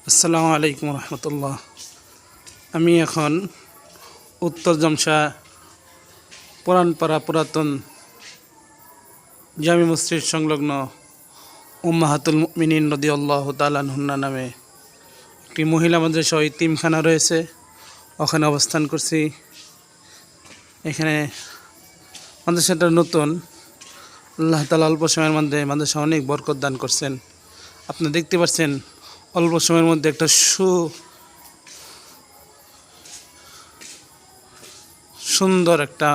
আসসালামু আলাইকুম রহমতুল্লাহ। আমি এখন উত্তর জামশা পুরানপাড়া পুরাতন জামি মসজিদ সংলগ্ন উম্মাহাতুল মুমিনিন রাদিয়াল্লাহু তাআলা আনহা নামে একটি মহিলা মাদ্রাসা ও ইতিমখানা রয়েছে, ওখানে অবস্থান করছি। এখানে মাদ্রাসাটা নতুন, আল্লাহ তাআলা অল্প সময়ের মধ্যে মাদ্রাসা অনেক বরকত দান করছেন। আপনি দেখতে পাচ্ছেন অল্প সময়ের মধ্যে একটা সুন্দর একটা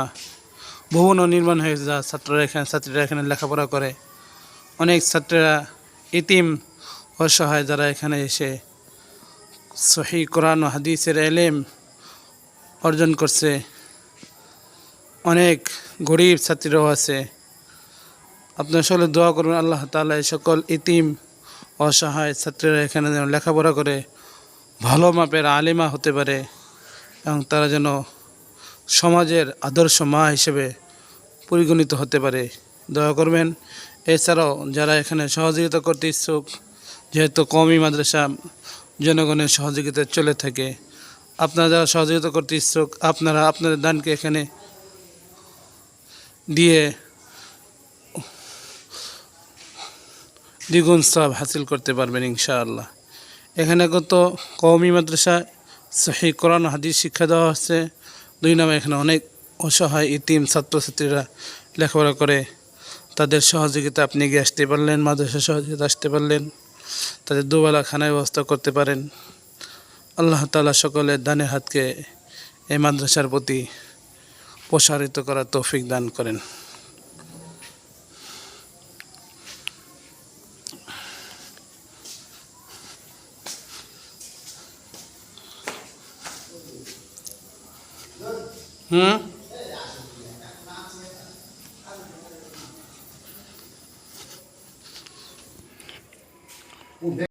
ভবনও নির্মাণ হয়েছে, যা ছাত্রীরা এখানে লেখাপড়া করে। অনেক ছাত্রীরা ইতিম অসহায় যারা এখানে এসে সহিহ কোরআন ও হাদিসের ইলম অর্জন করছে। অনেক গরিব ছাত্রীরাও আছে। আপনারা সকলে দোয়া করবেন আল্লাহ তাআলা এই সকল ইতিম অসহায় ছাত্রীরা এখানে যেন লেখাপড়া করে ভালো মাপের আলেমা হতে পারে এবং তারা যেন সমাজের আদর্শ মা হিসেবে পরিগণিত হতে পারে। দয়া করবেন। এছাড়াও যারা এখানে সহযোগিতা করতে ইচ্ছুক, যেহেতু কওমি মাদ্রাসা জনগণের সহযোগিতায় চলে থাকে, আপনারা যারা সহযোগিতা করতে ইচ্ছুক আপনারা আপনাদের দানকে এখানে দিয়ে দ্বিগুণ সওয়াব হাসিল করতে পারবেন ইনশাআল্লাহ। এখানে কত কওমি মাদ্রাসায় সহিহ কোরআন হাদিস শিক্ষা দেওয়া হচ্ছে। দুই নামে এখানে অনেক অসহায় ইতিম ছাত্রছাত্রীরা লেখাপড়া করে। তাদের সহযোগিতা আপনি এগিয়ে আসতে পারলেন, মাদ্রাসার সহযোগিতা আসতে পারলেন, তাদের দুবেলা খানার ব্যবস্থা করতে পারেন। আল্লাহ তাআলা সকলের দানের হাতকে এই মাদ্রাসার প্রতি প্রসারিত করার তৌফিক দান করেন।